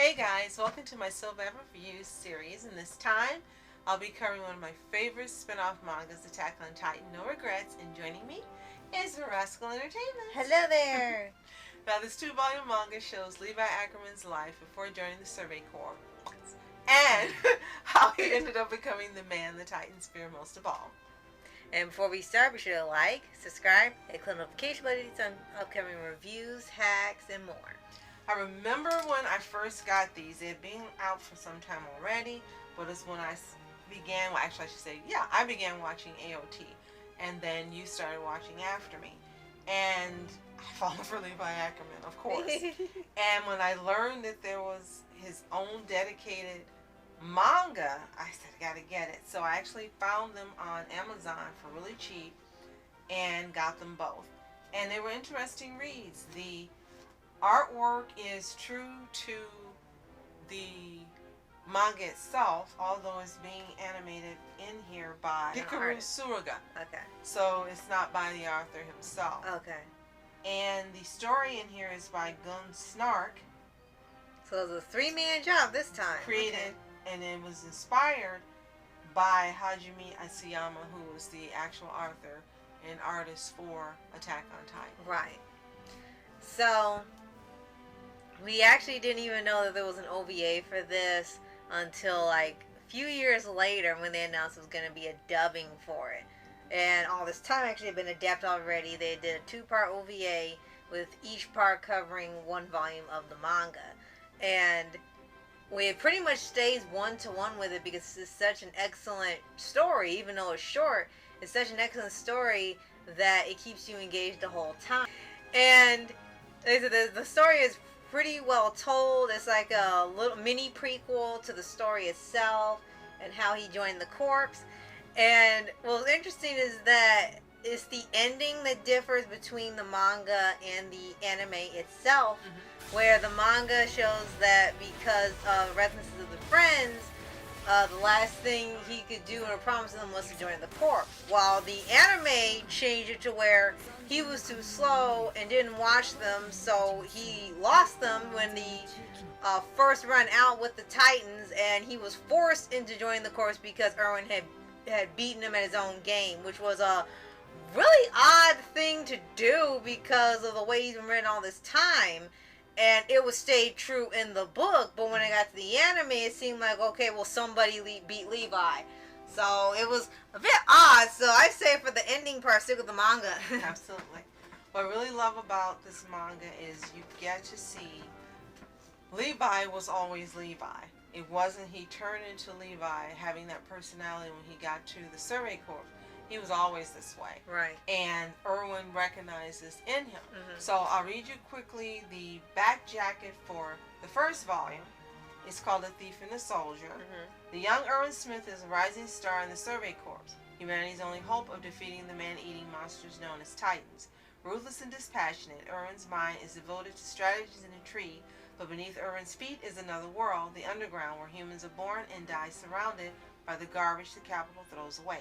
Hey guys, welcome to my SOFHAB Reviews series, and this time I'll be covering one of my favorite spin-off mangas, Attack on Titan, No Regrets, and joining me is Rascal Entertainment. Hello there! Now this two-volume manga shows Levi Ackerman's life before joining the Survey Corps, and how he ended up becoming the man the Titans fear most of all. And before we start, be sure to like, subscribe, hit the notification button on upcoming reviews, hacks, and more. I remember when I first got these, they had been out for some time already, but it's when I began, well actually I should say, I began watching AOT, and then you started watching after me, and I fallen for Levi Ackerman, of course. And when I learned that there was his own dedicated manga, I said, I gotta get it. So I actually found them on Amazon for really cheap, and got them both. And they were interesting reads. The artwork is true to the manga itself, although it's being animated in here by Hikaru Suruga. Okay. So it's not by the author himself. Okay. And the story in here is by Gun Snark. So it was a three-man job this time. Created, and it was inspired by Hajime Asayama, who was the actual author and artist for Attack on Titan. Right. So we actually didn't even know that there was an OVA for this until like a few years later when they announced it was going to be a dubbing for it. And all this time actually had been adapted already. They did a 2-part OVA with each part covering one volume of the manga. And it pretty much stays one-to-one with it because it's such an excellent story, even though it's short. It's such an excellent story that it keeps you engaged the whole time. And the story is pretty well told. It's like a little mini prequel to the story itself and how he joined the corps. And what's interesting is that it's the ending that differs between the manga and the anime itself, where the manga shows that because of references of the friends, the last thing he could do and promise them was to join the corps. While the anime changed it to where he was too slow and didn't watch them, so he lost them when the first run out with the Titans, and he was forced into joining the corps because Erwin had beaten him at his own game, which was a really odd thing to do because of the way he's been written all this time. And it would stay true in the book, but when I got to the anime, it seemed like, okay, well, somebody beat Levi. So it was a bit odd. So I say for the ending part, stick with the manga. Absolutely. What I really love about this manga is you get to see Levi was always Levi. It wasn't he turned into Levi having that personality when he got to the Survey Corps. He was always this way. Right. And Erwin recognizes in him. So I'll read you quickly the back jacket for the first volume. It's called The Thief and the Soldier. The young Erwin Smith is a rising star in the Survey Corps, humanity's only hope of defeating the man-eating monsters known as Titans. Ruthless and dispassionate, Erwin's mind is devoted to strategies and intrigue, but beneath Erwin's feet is another world, the underground, where humans are born and die surrounded by the garbage the capital throws away.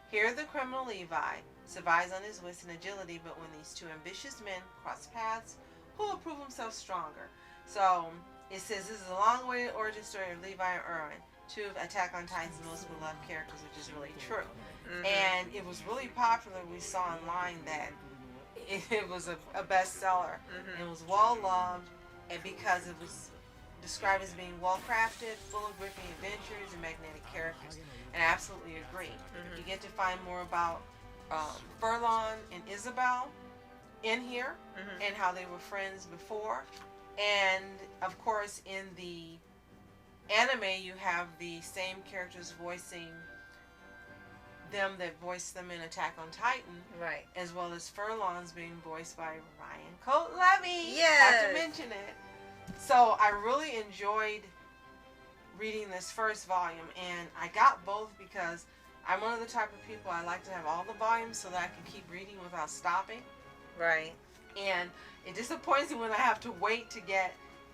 Here the criminal Levi survives on his wits and agility, but when these two ambitious men cross paths, who will prove himself stronger? So it says this is a long-awaited origin story of Levi and Erwin, two of Attack on Titan's most beloved characters, which is really true. And it was really popular. We saw online that it was a bestseller. It was well loved, and because it was described as being well crafted, full of gripping adventures and magnetic characters. And I absolutely agree. You get to find more about Furlong and Isabel in here, and how they were friends before. And of course in the anime you have the same characters voicing them that voiced them in Attack on Titan, Right. as well as Furlong's being voiced by Ryan Colt Levy. Yes. Have to mention it. So I really enjoyed reading this first volume, and I got both because I'm one of the type of people I like to have all the volumes so that I can keep reading without stopping. Right. And it disappoints me when I have to wait to get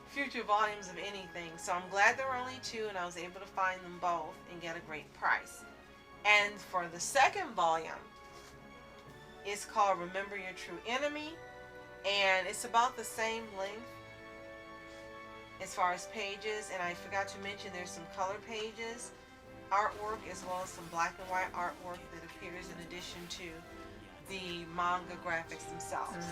future volumes of anything. So I'm glad there were only 2, and I was able to find them both and get a great price. And for the second volume, it's called Remember Your True Enemy, and it's about the same length as far as pages, and I forgot to mention there's some color pages, artwork, as well as some black and white artwork that appears in addition to the manga graphics themselves.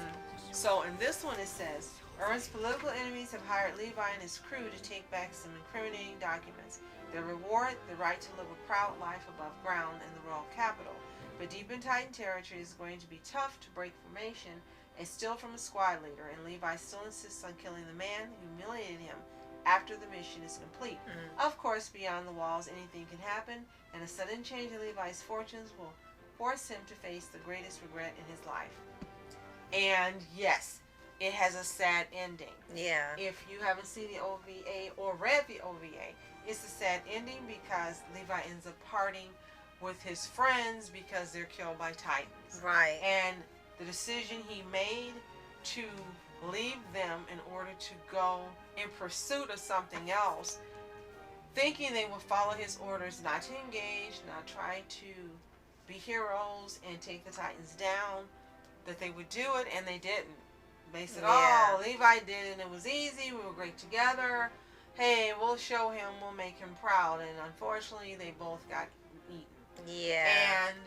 So in this one it says, Ern's political enemies have hired Levi and his crew to take back some incriminating documents. Their reward, the right to live a proud life above ground in the royal capital. But deep in Titan territory is going to be tough to break formation and steal from a squad leader, and Levi still insists on killing the man who humiliated him after the mission is complete. Of course, beyond the walls, anything can happen, and a sudden change in Levi's fortunes will force him to face the greatest regret in his life. And yes, it has a sad ending. Yeah. If you haven't seen the OVA or read the OVA, it's a sad ending because Levi ends up parting with his friends because they're killed by Titans. Right. And the decision he made to leave them in order to go in pursuit of something else, thinking they would follow his orders not to engage, not try to be heroes and take the Titans down, that they would do it, and they didn't. They said, oh, Levi did it, and it was easy, we were great together. Hey, we'll show him, we'll make him proud. And unfortunately, they both got eaten. Yeah. And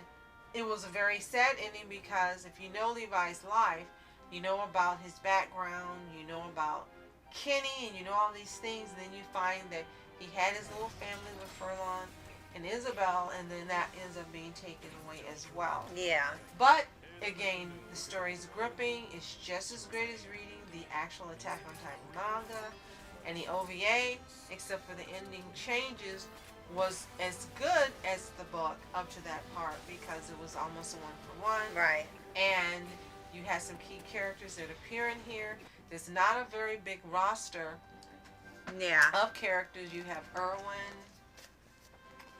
it was a very sad ending because if you know Levi's life, you know about his background, you know about Kenny, and you know all these things, and then you find that he had his little family with Furlong and Isabel, and then that ends up being taken away as well. Yeah. But again, the story's gripping. It's just as great as reading the actual Attack on Titan manga. And the OVA, except for the ending changes, was as good as the book up to that part because it was almost a one-for-one. Right. And you had some key characters that appear in here. There's not a very big roster of characters. You have Erwin,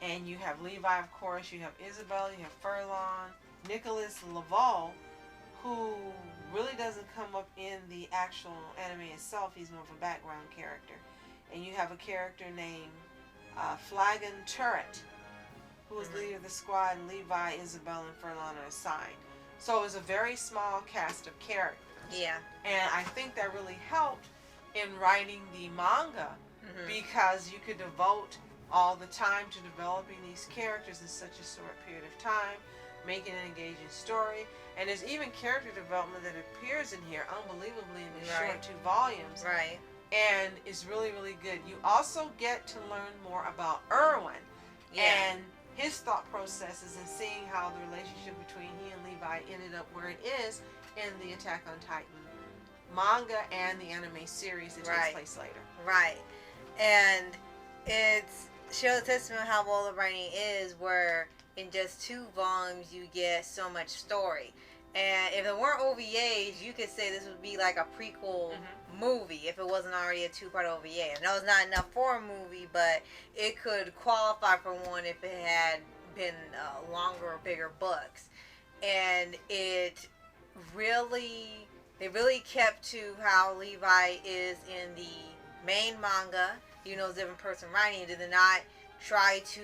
and you have Levi, of course. You have Isabel, you have Furlong, Nicholas Laval, who really doesn't come up in the actual anime itself. He's more of a background character. And you have a character named Flagon Turret, who is leader of the squad, and Levi, Isabel, and Furlong are assigned. So it's a very small cast of characters. Yeah. And I think that really helped in writing the manga because you could devote all the time to developing these characters in such a short period of time, making an engaging story. And there's even character development that appears in here unbelievably in the short 2 volumes. Right. And it's really, really good. You also get to learn more about Erwin and his thought processes and seeing how the relationship between he and Levi ended up where it is in the Attack on Titan manga and the anime series that takes place later. Right. And it's shows testament how well the writing is, where in just 2 volumes you get so much story. And if it weren't OVAs, you could say this would be like a prequel movie if it wasn't already a 2-part OVA. I know it's not enough for a movie, but it could qualify for one if it had been longer or bigger books. And they really kept to how Levi is in the main manga. You know, it's a different person writing it. Did they not try to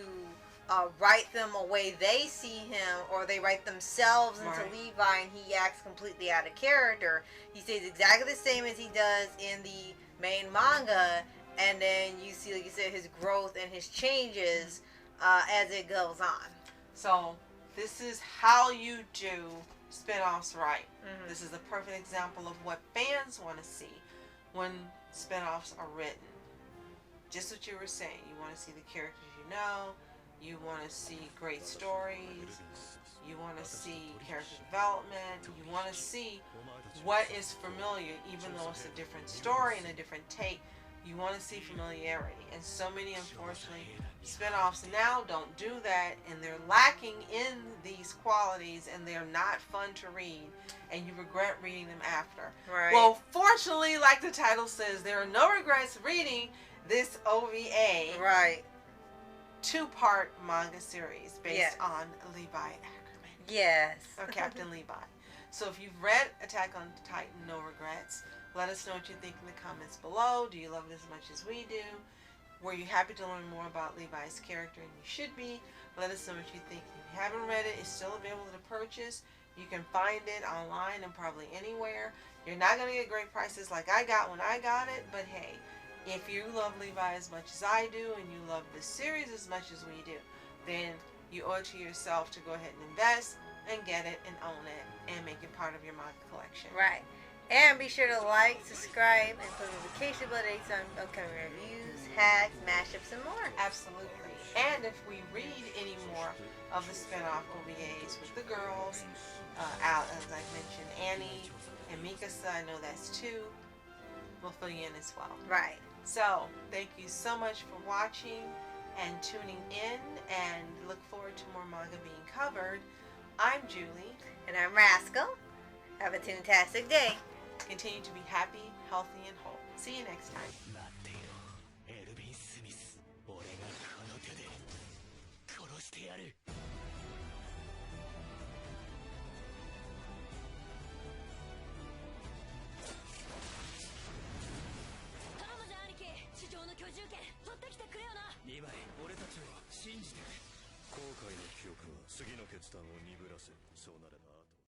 write them a way they see him, or they write themselves into Levi and he acts completely out of character? He stays exactly the same as he does in the main manga, and then you see, like you said, his growth and his changes as it goes on. So this is how you do spin-offs right. This is a perfect example of what fans want to see when spin-offs are written. Just what you were saying. You want to see the characters you know. You want to see great stories. You want to see character development. You want to see what is familiar, even though it's a different story and a different take. You want to see familiarity. And so many, unfortunately, spin-offs now don't do that, and they're lacking in these qualities, and they're not fun to read, and you regret reading them after. Right. Well, fortunately, like the title says, there are no regrets reading this OVA 2-part manga series based on Levi Ackerman. Yes. Or Captain Levi. So if you've read Attack on Titan, no regrets. Let us know what you think in the comments below. Do you love it as much as we do? Were you happy to learn more about Levi's character? And you should be. Let us know what you think. If you haven't read it, it's still available to purchase. You can find it online and probably anywhere. You're not going to get great prices like I got when I got it, but hey, If you love Levi as much as I do, and you love this series as much as we do, then you owe it to yourself to go ahead and invest and get it and own it and make it part of your manga collection. Right. And be sure to like, subscribe, and put notification updates on upcoming reviews, hacks, mashups, and more. Absolutely. And if we read any more of the spin-off OVAs with the girls, out, as I mentioned, Annie and Mikasa, I know that's two, we'll fill you in as well. Right. So, thank you so much for watching and tuning in, and look forward to more manga being covered. I'm Julie. And I'm Rascal. Have a fantastic day. Continue to be happy, healthy, and whole. See you next time. リヴァイ、俺たちを信じてくれ。後悔の記憶は次の決断を鈍らせる。そうなれば